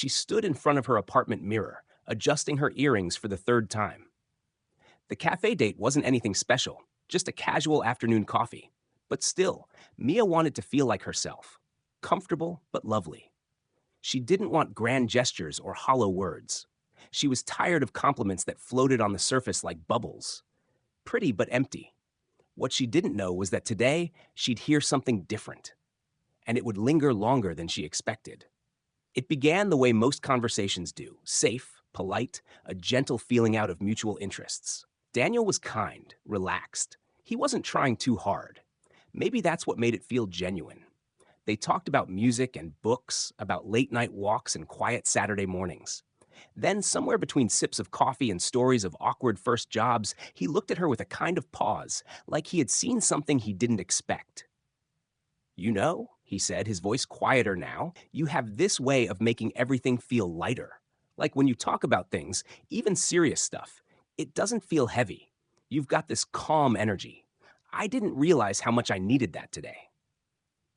She stood in front of her apartment mirror, adjusting her earrings for the third time. The cafe date wasn't anything special, just a casual afternoon coffee. But still, Mia wanted to feel like herself, comfortable but lovely. She didn't want grand gestures or hollow words. She was tired of compliments that floated on the surface like bubbles, pretty but empty. What she didn't know was that today she'd hear something different, and it would linger longer than she expected. It began the way most conversations do, safe, polite, a gentle feeling out of mutual interests. Daniel was kind, relaxed. He wasn't trying too hard. Maybe that's what made it feel genuine. They talked about music and books, about late night walks and quiet Saturday mornings. Then, somewhere between sips of coffee and stories of awkward first jobs, he looked at her with a kind of pause, like he had seen something he didn't expect. "You know," he said, his voice quieter now, "you have this way of making everything feel lighter. Like when you talk about things, even serious stuff, it doesn't feel heavy. You've got this calm energy. I didn't realize how much I needed that today."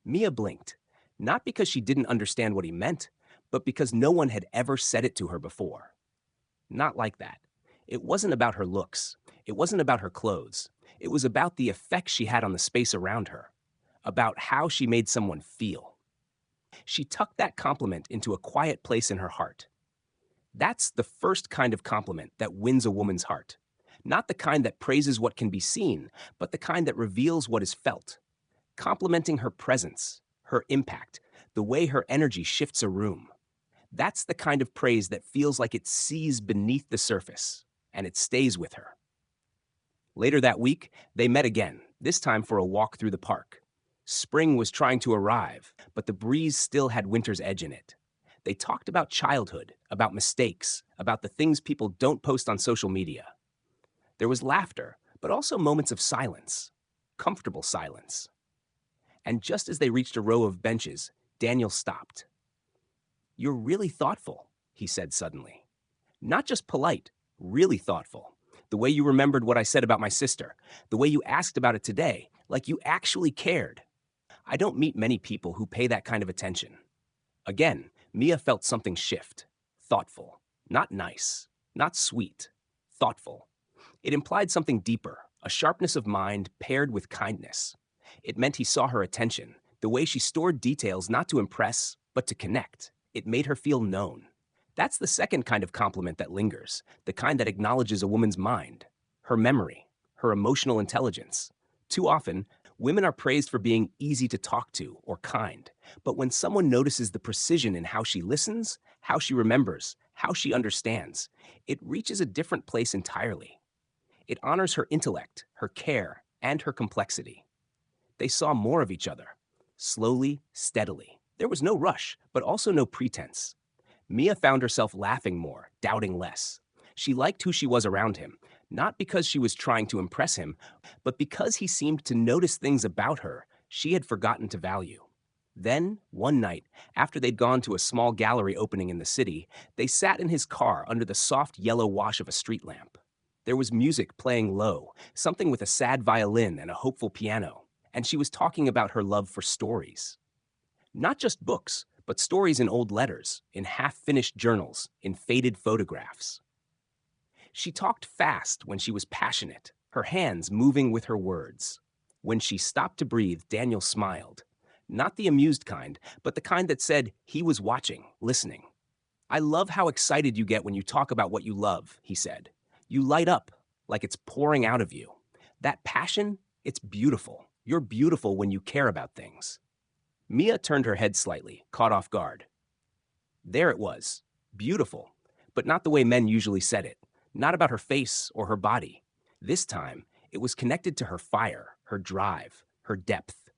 Mia blinked, not because she didn't understand what he meant, but because no one had ever said it to her before. Not like that. It wasn't about her looks. It wasn't about her clothes. It was about the effect she had on the space around her, about how she made someone feel. She tucked that compliment into a quiet place in her heart. That's the first kind of compliment that wins a woman's heart. Not the kind that praises what can be seen, but the kind that reveals what is felt. Complimenting her presence, her impact, the way her energy shifts a room. That's the kind of praise that feels like it sees beneath the surface, and it stays with her. Later that week, they met again, this time for a walk through the park. Spring was trying to arrive, but the breeze still had winter's edge in it. They talked about childhood, about mistakes, about the things people don't post on social media. There was laughter, but also moments of silence, comfortable silence. And just as they reached a row of benches, Daniel stopped. "You're really thoughtful," he said suddenly. "Not just polite, really thoughtful. The way you remembered what I said about my sister, the way you asked about it today, like you actually cared. I don't meet many people who pay that kind of attention." Again, Mia felt something shift. Thoughtful. Not nice. Not sweet. Thoughtful. It implied something deeper, a sharpness of mind paired with kindness. It meant he saw her attention, the way she stored details not to impress, but to connect. It made her feel known. That's the second kind of compliment that lingers, the kind that acknowledges a woman's mind, her memory, her emotional intelligence. Too often, women are praised for being easy to talk to or kind, but when someone notices the precision in how she listens, how she remembers, how she understands, it reaches a different place entirely. It honors her intellect, her care, and her complexity. They saw more of each other, slowly, steadily. There was no rush, but also no pretense. Mia found herself laughing more, doubting less. She liked who she was around him, not because she was trying to impress him, but because he seemed to notice things about her she had forgotten to value. Then, one night, after they'd gone to a small gallery opening in the city, they sat in his car under the soft yellow wash of a street lamp. There was music playing low, something with a sad violin and a hopeful piano, and she was talking about her love for stories. Not just books, but stories in old letters, in half-finished journals, in faded photographs. She talked fast when she was passionate, her hands moving with her words. When she stopped to breathe, Daniel smiled. Not the amused kind, but the kind that said he was watching, listening. "I love how excited you get when you talk about what you love," he said. "You light up, like it's pouring out of you. That passion, it's beautiful. You're beautiful when you care about things." Mia turned her head slightly, caught off guard. There it was, beautiful, but not the way men usually said it, not about her face or her body. This time, it was connected to her fire, her drive, her depth.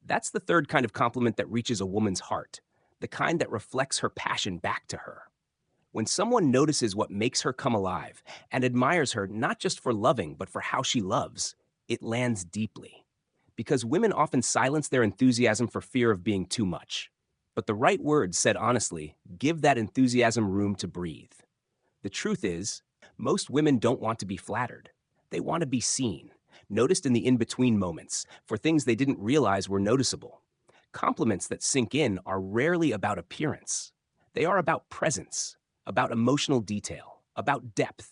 That's the third kind of compliment that reaches a woman's heart, the kind that reflects her passion back to her. When someone notices what makes her come alive and admires her not just for loving, but for how she loves, it lands deeply. Because women often silence their enthusiasm for fear of being too much. But the right words said honestly give that enthusiasm room to breathe. The truth is, most women don't want to be flattered. They want to be seen, noticed in the in-between moments, for things they didn't realize were noticeable. Compliments that sink in are rarely about appearance. They are about presence, about emotional detail, about depth.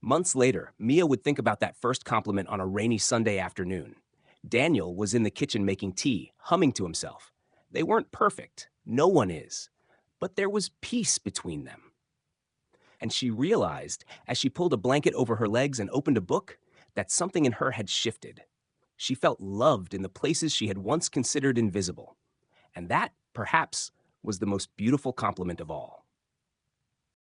Months later, Mia would think about that first compliment on a rainy Sunday afternoon. Daniel was in the kitchen making tea, humming to himself. They weren't perfect. No one is. But there was peace between them. And she realized, as she pulled a blanket over her legs and opened a book, that something in her had shifted. She felt loved in the places she had once considered invisible. And that, perhaps, was the most beautiful compliment of all.